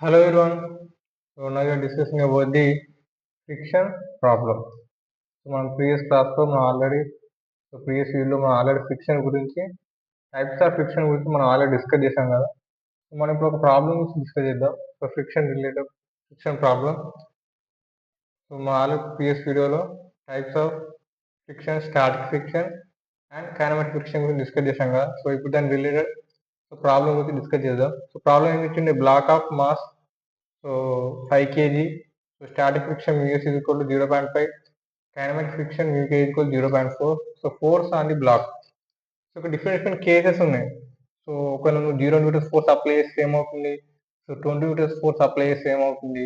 Hello everyone. So now we are discussing about the friction problem. So మనం previous క్లాస్లో మనం already previous వీడియోలో మనం ఆల్రెడీ ఫ్రిక్షన్ గురించి టైప్స్ ఆఫ్ ఫ్రిక్షన్ గురించి మనం ఆల్రెడీ డిస్కస్ చేసాం కదా. సో మనం ఇప్పుడు ఒక ప్రాబ్లం గురించి డిస్కస్ చేద్దాం. So friction related friction problem. So మనం ఆల్రెడీ ప్రీవియస్ వీడియోలో types of friction, static friction and kinematic friction గురించి డిస్కస్ చేసాం కదా. సో ఇప్పుడు దాని రిలేటెడ్ ప్రాబ్లం గురించి డిస్కస్ చేద్దాం. సో ప్రాబ్లం ఏమి ఇచ్చింది, black of mass so 5 kg. So static friction mu is equal to 0.5. Kinematic friction mu k is equal to 0.4. So force on the block. So different cases ఉన్నాయి. So ఒకవేళ నువ్వు 0 Newton's force apply చేస్తే ఏమవుతుంది, so 20 newtons force apply చేస్తే ఏమవుతుంది,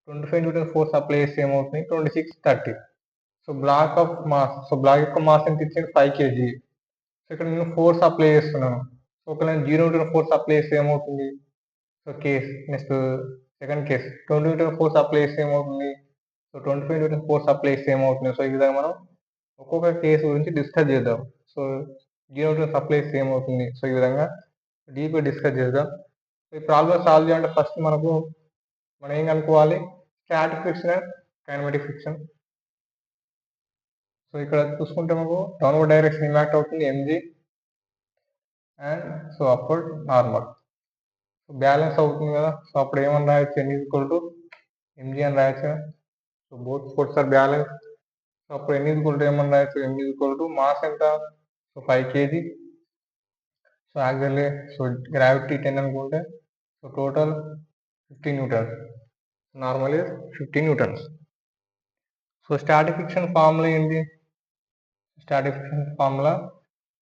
25 newtons force apply చేస్తే ఏమవుతుంది, 26, 30. So block of mass, so block యొక్క మాస్ ఎంత ఇచ్చింది, 5 kg. సో ఇక్కడ నేను ఫోర్స్ అప్లై చేస్తున్నాను. సో ఒకవేళ 0 న్యూటన్ ఫోర్స్ అప్లై చేస్తే ఏమవుతుంది, so case next second case 20 Newton force apply చేస్తే ఏమవుతుంది, సో 25 న్యూటన్ ఫోర్స్ అప్లై చేస్తే ఏమవుతుంది. సో ఈ విధంగా మనం ఒక్కొక్క కేసు గురించి డిస్కస్ చేద్దాం. సో 0 న్యూటన్ అప్లై చేస్తే ఏమవుతుంది, సో ఈ విధంగా డీప్గా డిస్కస్ చేద్దాం. సో ఈ ప్రాబ్లమ్ సాల్వ్ చేయాలంటే ఫస్ట్ మనం ఏం కనుక్కోవాలి, static friction and kinematic friction. So ఇక్కడ చూసుకుంటే మనకు డౌన్వర్డ్ డైరెక్షన్ ఇంపాక్ట్ అవుతుంది MG and so upward normal balance అవుతుంది కదా. సో అప్పుడు ఏమని రాయొచ్చు, ఎన్ ఈక్వల్ టు ఎంజీ అని రాయొచ్చు కదా. So both force are balance. So అప్పుడు ఎన్ ఈక్వల్ టు ఏమని రాయొచ్చు, ఎన్ ఈక్వల్ టు మాస్ ఎంత, so 5 kg. So actually so gravity 10 అనుకుంటే so total 15 newtons, normal 15 newtons. So static friction formula ఏంటి, static friction formula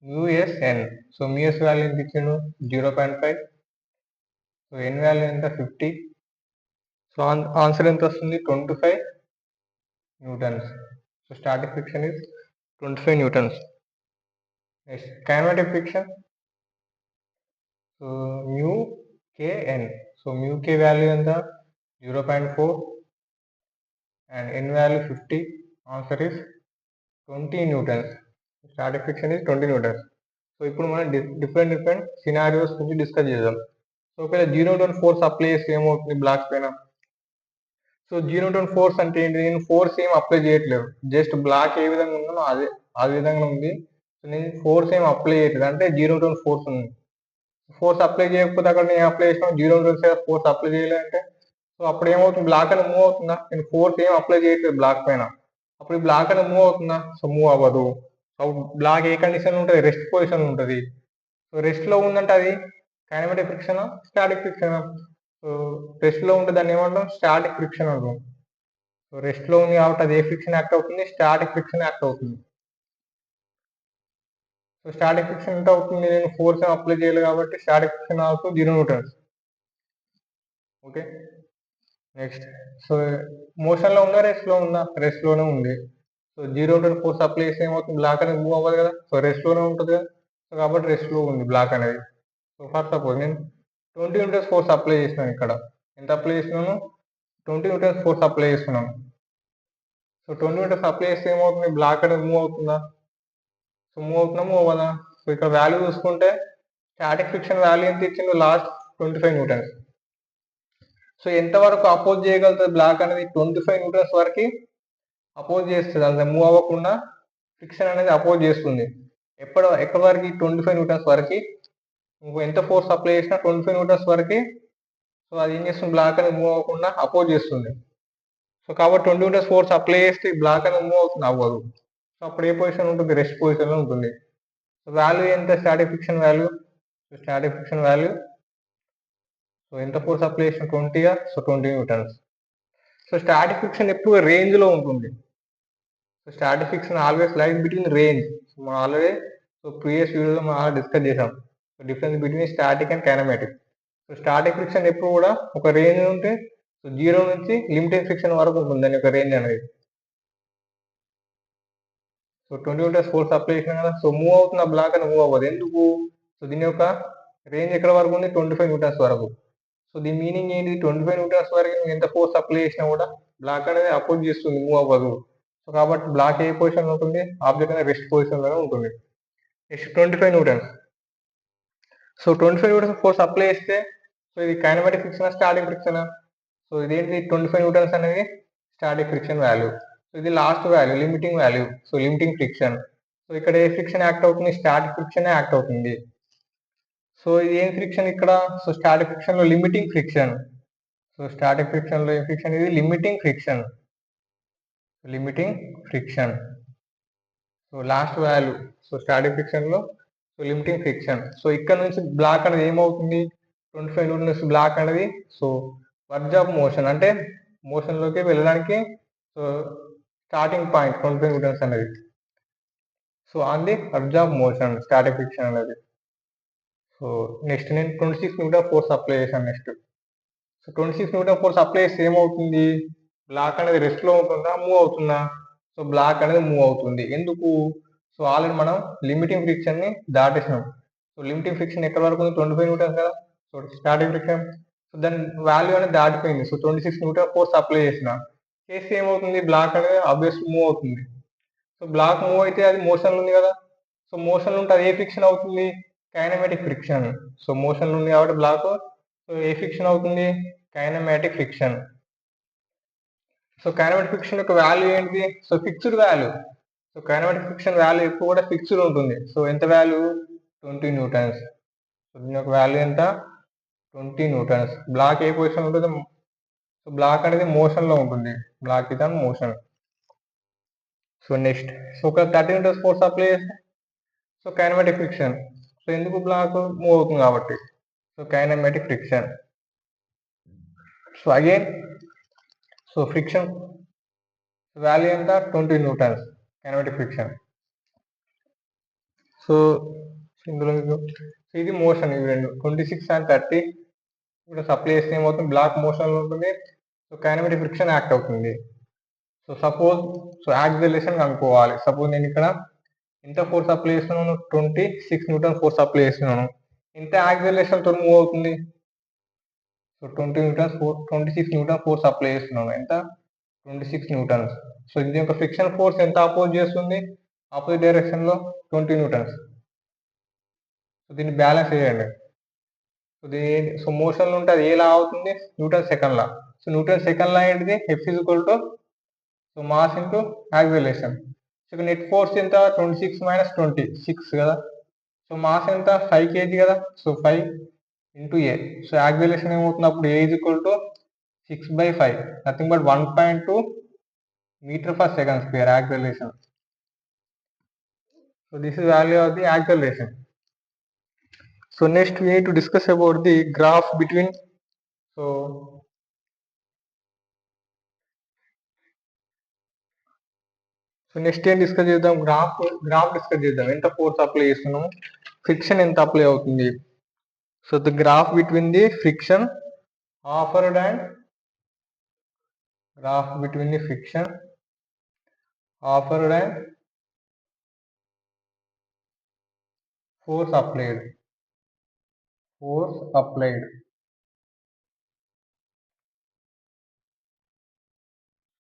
mu s N. So mu s value ఎంత ఇచ్చిండు, 0.5. So ఎన్ value ఎంత, 50. So answer ఎంత వస్తుంది, 25 newtons. So static friction is 25 newtons. Next kinematic friction, so mu KN. So mu K value ఎంత, 0.4 and N value 50. Answer is 20 newtons. Static friction is 20 newtons. So ఇప్పుడు మనం different scenarios గురించి discuss చేద్దాం. So ఒకవేళ 0 Newton force apply చేస్తే ఏమవుతుంది black పైన. So 0 Newton force అంటే ఏంటి, నేను ఫోర్స్ ఏం అప్లై చేయట్లేదు, జస్ట్ బ్లాక్ ఏ విధంగా ఉందో ఆ విధంగా ఉంది. సో నేను ఫోర్స్ ఏం అప్లై చేయట్లేదు అంటే 0 న్యూటన్ ఫోర్స్ ఉంది. ఫోర్స్ అప్లై చేయకపోతే అక్కడ నేను అప్లై చేసిన 0 న్యూటన్ ఫోర్స్ అప్లై చేయలేదంటే సో అప్పుడు ఏమవుతుంది, బ్లాక్ అని మూవ్ అవుతుందా, నేను ఫోర్స్ ఏం అప్లై చేయట్లేదు బ్లాక్ పైన, అప్పుడు ఈ బ్లాక్ అని మూవ్ అవుతుందా, సో మూవ్ అవ్వదు. సో బ్లాక్ ఏ కండిషన్ ఉంటుంది, రెస్ట్ పొజిషన్ ఉంటుంది. సో రెస్ట్ లో ఉందంటే అది kinematic friction, static friction. So rest లో ఉంటే దాన్ని ఏమంటాం, స్టాటిక్ ఫ్రిక్షన్ అంటాం. సో రెస్ట్ లో ఉంది కాబట్టి అది ఏ ఫ్రిక్షన్ యాక్ట్ అవుతుంది, స్టాటిక్ ఫ్రిక్షన్ యాక్ట్ అవుతుంది. సో స్టాటిక్ ఫ్రిక్షన్ ఎంత అవుతుంది, నేను ఫోర్స్ అప్లై చేయలేదు కాబట్టి static friction also 0 newtons. Okay next, so motion లో ఉందా, రెస్ట్ లో ఉందా, రెస్ట్ లోనే ఉంది. సో 0 న్యూటన్ ఫోర్స్ అప్లై చేస్తే ఏమవుతుంది, బ్లాక్ అనేది మూవ్ అవ్వదు కదా. సో రెస్ట్ లోనే ఉంటుంది కదా. సో కాబట్టి రెస్ట్ లో ఉంది బ్లాక్ అనేది. సో ఫర్ సపోజ్ నేను 20 న్యూటన్స్ ఫోర్స్ అప్లై చేసినాను, ఇక్కడ ఎంత అప్లై చేసినాను, 20 న్యూటన్స్ ఫోర్స్ అప్లై చేస్తున్నాను. సో 20 న్యూటన్స్ అప్లై చేస్తే ఏమవుతుంది, బ్లాక్ అనేది మూవ్ అవుతుందా, సో మూవ్ అవుతుందా, మూవ్ అవ్వదా. సో ఇక్కడ వాల్యూ చూసుకుంటే స్టాటిక్ ఫ్రిక్షన్ వాల్యూ ఎంత ఇచ్చిండు, లాస్ట్ 25 న్యూటన్స్. సో ఎంతవరకు అపోజ్ చేయగలుగుతుంది బ్లాక్ అనేది, 25 న్యూటన్స్ వరకు అపోజ్ చేస్తుంది, అంటే మూవ్ అవ్వకుండా ఫ్రిక్షన్ అనేది అపోజ్ చేస్తుంది. ఎక్కడి వరకు, 25 న్యూటన్స్ వరకు. నువ్వు ఎంత ఫోర్స్ అప్లై చేసినా 25 న్యూటన్స్ వరకు సో అది ఏం చేస్తుంది, బ్లాక్ అనేది మూవ్ అవ్వకుండా అపోజ్ చేస్తుంది. సో కాబట్టి 20 న్యూటన్స్ ఫోర్స్ అప్లై చేస్తే బ్లాక్ అనేది మూవ్ అవుతుంది, అవ్వదు. సో అప్పుడు ఏ పొజిషన్ ఉంటుంది, రెస్ట్ పొజిషన్ లో ఉంటుంది. సో వాల్యూ ఎంత, static friction value. So static friction value, so ఎంత ఫోర్స్ అప్లై చేసిన 20గా, so 20 newtons. So static friction ఎప్పుడు రేంజ్ లో ఉంటుంది. So static friction always like between range. మనం ఆల్రెడీ సో ప్రీవియస్ వీడియోలో మనం డిస్కస్ చేసాం difference between static and kinematic. So static friction ఎప్పుడు కూడా ఒక రేంజ్ ఉంటే సో 0 నుంచి లిమిటెడ్ ఫ్రిక్షన్ వరకు ఉంటుంది దాని యొక్క రేంజ్ అనేది. సో 20 న్యూటన్స్ ఫోర్స్ అప్లై చేసినా కదా, సో మూవ్ అవుతుంది ఆ బ్లాక్ అని మూవ్ అవ్వదు, ఎందుకు, సో దీని యొక్క రేంజ్ ఎక్కడ వరకు ఉంది, 25 న్యూటన్స్ వరకు. సో దీని మీనింగ్ ఏంటి, 25 న్యూటన్స్ వరకు నువ్వు ఎంత ఫోర్స్ అప్లై చేసినా కూడా బ్లాక్ అనేది అపోజ్ చేస్తుంది, మూవ్ అవ్వదు. సో కాబట్టి బ్లాక్ ఏ పొజిషన్ లో ఉంటుంది, ఆబ్జెక్ట్ అనేది రెస్ట్ పొజిషన్ లోనే ఉంటుంది. Next 25 newtons. So 25 newtons force apply చేస్తే సో ఇది kinematic friction static friction. So ఇదేంటి 25 న్యూటన్స్ అనేది స్టాటిక్ ఫ్రిక్షన్ వాల్యూ. సో ఇది last value, limiting value. So limiting friction. So ఇక్కడ ఏ ఫ్రిక్షన్ యాక్ట్ అవుతుంది? స్టాటిక్ ఫ్రిక్షన్ యాక్ట్ అవుతుంది. సో ఇది ఏం ఫ్రిక్షన్ ఇక్కడ? సో స్టాటిక్ ఫ్రిక్షన్ లో limiting friction. So static friction లో ఏం ఫ్రిక్షన్? ఇది limiting friction. Limiting friction. So last value. So static friction లో సో లిమిటింగ్ ఫ్రిక్షన్. సో ఇక్కడ నుంచి బ్లాక్ అనేది ఏమవుతుంది? 25 న్యూటన్స్ బ్లాక్ అనేది సో వర్జ్ ఆఫ్ మోషన్, అంటే మోషన్ లోకి వెళ్ళడానికి సో స్టార్టింగ్ పాయింట్ 25 న్యూటన్స్ అనేది. So on the verge of motion static friction అనేది. సో నెక్స్ట్ నేను 26 న్యూటన్ ఫోర్స్ అప్లై చేశాను. Next so 26 Newton force apply చేస్తే ఏమవుతుంది? బ్లాక్ అనేది రెస్ట్ లో ఉంటుందా, మూవ్ అవుతుందా? సో బ్లాక్ అనేది మూవ్ అవుతుంది. ఎందుకు? సో ఆల్రెడీ మనం లిమిటింగ్ ఫ్రిక్షన్ ని దాటేసినాం. సో లిమిటింగ్ ఫ్రిక్షన్ ఎక్కడ వరకు ఉంది? 25 న్యూటన్స్ కదా. సో స్టాటిక్ ఫ్రిక్షన్ సో దాని వాల్యూ అనేది దాటిపోయింది. సో 26 న్యూటన్ ఫోర్స్ అప్లై చేస్తే ఏమవుతుంది? బ్లాక్ అనేది ఆబ్వియస్ మూవ్ అవుతుంది. సో బ్లాక్ మూవ్ అయితే అది మోషన్ ఉంది కదా. సో మోషన్ ఉంటే అది ఏ ఫ్రిక్షన్ అవుతుంది? Kinematic friction. సో మోషన్ ఉంది కాబట్టి బ్లాక్ సో ఏ ఫ్రిక్షన్ అవుతుంది? Kinematic friction. So kinematic friction యొక్క వాల్యూ ఏంటి? So fixed value. So kinematic friction value ఎక్కువ కూడా ఫిక్స్డ్ ఉంటుంది. సో ఎంత వాల్యూ? 20 న్యూటన్స్. సో దీని యొక్క వాల్యూ ఎంత? 20 న్యూటన్స్. బ్లాక్ ఏ పొజిషన్ ఉంటుంది? సో బ్లాక్ అనేది మోషన్ లో ఉంటుంది. Block is on motion. So next so ఒక 30 న్యూటన్స్ ఫోర్స్ అప్లై చేస్తే సో కైనమాటిక్ ఫ్రిక్షన్. సో ఎందుకు? బ్లాక్ మూవ్ అవుతుంది కాబట్టి. So kinematic friction. So again so friction value ఎంత? 20 న్యూటన్స్ కైనమాటిక్ ఫ్రిక్షన్. సో ఇందులో ఇది మోషన్. ఇవి రెండు 26 అండ్ 30 ఇక్కడ సప్లై చేస్తే ఏమవుతుంది? బ్లాక్ మోషన్ లో ఉంటుంది. సో కైనమాటిక్ ఫ్రిక్షన్ యాక్ట్ అవుతుంది. సో సపోజ్ సో యాక్సిలరేషన్ కనుక్కోవాలి. సపోజ్ నేను ఇక్కడ ఎంత ఫోర్స్ అప్లై చేస్తున్నాను? 26 న్యూటన్ ఫోర్స్ అప్లై చేస్తున్నాను. ఎంత యాక్సిలరేషన్ తో మూవ్ అవుతుంది? సో 26 న్యూటన్ ఫోర్స్ అప్లై చేస్తున్నాను. ఎంత? 26 న్యూటన్స్. సో ఇది యొక్క ఫ్రిక్షన్ ఫోర్స్ ఎంత అపోజ్ చేస్తుంది? ఆపోజిట్ డైరెక్షన్ లో 20 న్యూటన్స్. సో దీన్ని బ్యాలెన్స్ చేయండి. సో మోషన్ లో ఉంటే అది ఎలా అవుతుంది? న్యూటన్ సెకండ్ లా. సో న్యూటన్ సెకండ్ లా ఏంటిది? F is equal to so mass into acceleration. So net force ఎంత? 26 మైనస్ 20 6 కదా. సో మాస్ ఎంత? 5 kg కదా. So 5 into a. So acceleration ఏమవుతుంది అప్పుడు? A is equal to 6/5 nothing but 1.2 meter per second square acceleration. So this is value of the acceleration. So next we need to discuss about the graph between so next ఏం discuss చేద్దాం? Graph discuss చేద్దాం. ఎంత force apply చేస్తున్నాము, friction ఎంత apply అవుతుంది. So the graph between the friction offered and force applied.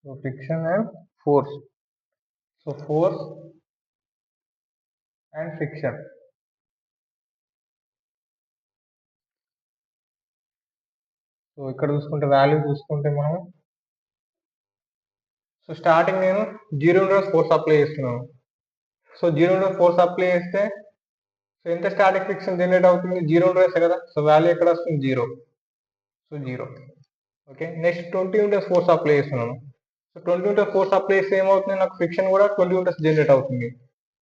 So friction and force. So force and friction. So ఇక్కడ చూసుకుంటే value చూసుకుంటే మనం సో స్టార్టింగ్ నేను 0 న్యూటన్స్ ఫోర్స్ అప్లై చేస్తున్నాను. సో 0 న్యూటన్స్ ఫోర్స్ అప్లై చేస్తే so ఎంత static friction generate అవుతుంది? 0 Newton's కదా. సో వాల్యూ ఎక్కడ వస్తుంది? 0. So 0. Okay. Next 20 newtons force apply చేస్తున్నాను. సో 20 న్యూటన్స్ ఫోర్స్ అప్లై చేస్తే ఏమవుతుంది? నాకు ఫ్రిక్షన్ కూడా 20 న్యూటన్స్ జనరేట్ అవుతుంది.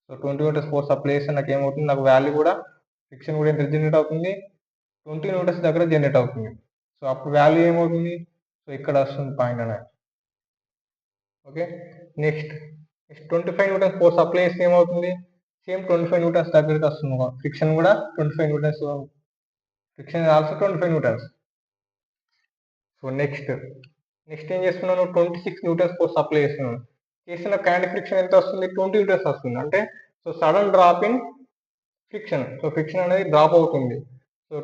సో 20 న్యూటన్స్ ఫోర్స్ అప్లై చేస్తే నాకు ఏమవుతుంది? నాకు వాల్యూ కూడా ఫ్రిక్షన్ కూడా ఎంత జనరేట్ అవుతుంది? 20 న్యూటన్స్ దగ్గర జనరేట్ అవుతుంది. సో అప్పుడు వాల్యూ ఏమవుతుంది? సో ఇక్కడ వస్తుంది పాయింట్ అనేది. Okay. Next 25 newtons force apply చేస్తే ఏమవుతుంది? సేమ్ 25 న్యూటన్స్ దగ్గరికి వస్తుంది. ఫ్రిక్షన్ కూడా 25 newtons. Friction also 25 newtons. So next ఏం చేస్తున్నాను? 26 న్యూటన్స్ ఫోర్స్ అప్లై చేస్తున్నాను. చేసిన కైనెటిక్ ఫ్రిక్షన్ ఎంత వస్తుంది? 20 న్యూటన్స్ వస్తుంది. అంటే so sudden drop in friction. So friction అనేది డ్రాప్ అవుతుంది. సో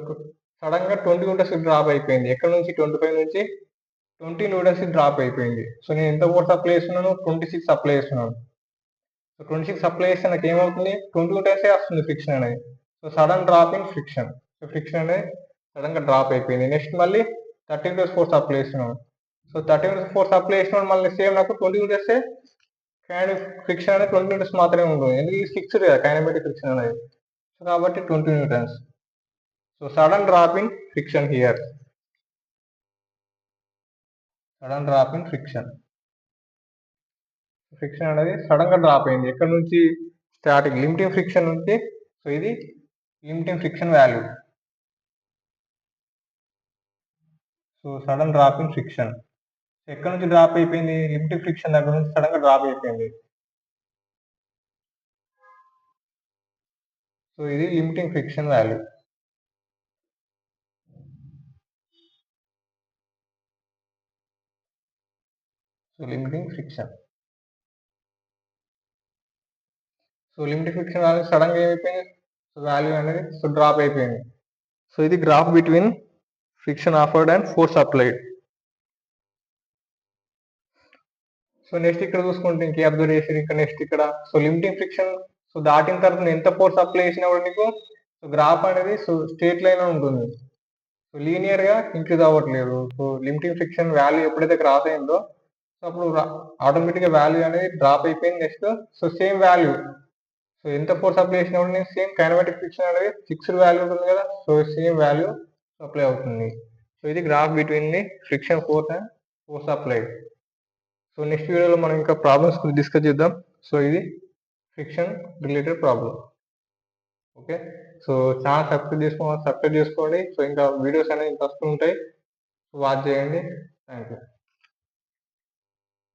సడన్ గా 20 న్యూటన్స్ డ్రాప్ అయిపోయింది. ఎక్కడ నుంచి? 25 నుంచి 20 న్యూటన్స్ డ్రాప్ అయిపోయింది. సో నేను ఎంత ఫోర్స్ అప్లై చేస్తున్నాను? 26 అప్లై చేస్తున్నాను. సో 26 అప్లై చేస్తే నాకు ఏమవుతుంది? 20 న్యూటన్సే వస్తుంది ఫ్రిక్షన్ అనేది. So sudden drop in friction. So friction అనేది సడన్ గా డ్రాప్ అయిపోయింది. నెక్స్ట్ మళ్ళీ 30 మీటర్స్ ఫోర్స్ అప్లై చేస్తున్నాం. సో 30 మీటర్స్ ఫోర్స్ అప్లై చేసినప్పుడు మళ్ళీ సేమ్ నాకు 20 మీటర్స్ ఫ్రిక్షన్ అనేది 20 మీటర్స్ మాత్రమే ఉంటుంది. ఎందుకు ఇది ఫిక్స్డ్ కదా కైనమాటిక్ ఫ్రిక్షన్ అనేది. సో కాబట్టి 20 newtons. So sudden drop in friction here. Sudden drop in friction. Friction అనేది సడన్ గా డ్రాప్ అయింది. ఎక్కడ నుంచి? స్టార్టింగ్ లిమిటింగ్ ఫ్రిక్షన్ నుంచి. సో ఇది limiting friction value. So sudden drop in friction. ఎక్కడ నుంచి డ్రాప్ అయిపోయింది? లిమిటింగ్ ఫ్రిక్షన్ దగ్గర నుంచి సడన్ గా డ్రాప్ అయిపోయింది. సో ఇది limiting friction value. So limiting friction. So limiting friction value sudden గా ఏమైపోయింది? సో వాల్యూ అనేది సో డ్రాప్ అయిపోయింది. సో ఇది graph between friction offered and force applied. So next ఇక్కడ చూసుకుంటే ఇంకే అబ్జర్వ్ చేసి ఇక్కడ నెక్స్ట్ ఇక్కడ సో లిమిటింగ్ ఫ్రిక్షన్ సో దాటిన తర్వాత ఎంత ఫోర్స్ అప్లై చేసినా కూడా నీకు సో గ్రాఫ్ అనేది సో స్ట్రేట్ లైన్ ఉంటుంది. సో లీనియర్ గా ఇంక్రీజ్ అవ్వట్లేదు. సో లిమిటింగ్ ఫ్రిక్షన్ వాల్యూ ఎప్పుడైతే క్రాస్ అయిందో సో అప్పుడు ఆటోమేటిక్ గా వాల్యూ అనేది డ్రాప్ అయిపోయింది. Next so same value so ఎంత ఫోర్స్ అప్లై చేసినప్పుడు నేను సేమ్ కైనమాటిక్ ఫ్రిక్షన్ అనేది ఫిక్స్డ్ వాల్యూ ఉంటుంది కదా. సో సేమ్ వాల్యూ అప్లై అవుతుంది. సో ఇది graph between the friction force and force applied. So next వీడియోలో మనం ఇంకా ప్రాబ్లమ్స్ గురించి డిస్కస్ చేద్దాం. సో ఇది friction related problem. Okay, so channel subscribe చేసుకోండి. సో ఇంకా వీడియోస్ అనేవి ఇంకా వస్తూ ఉంటాయి. వాచ్ చేయండి. Thank you.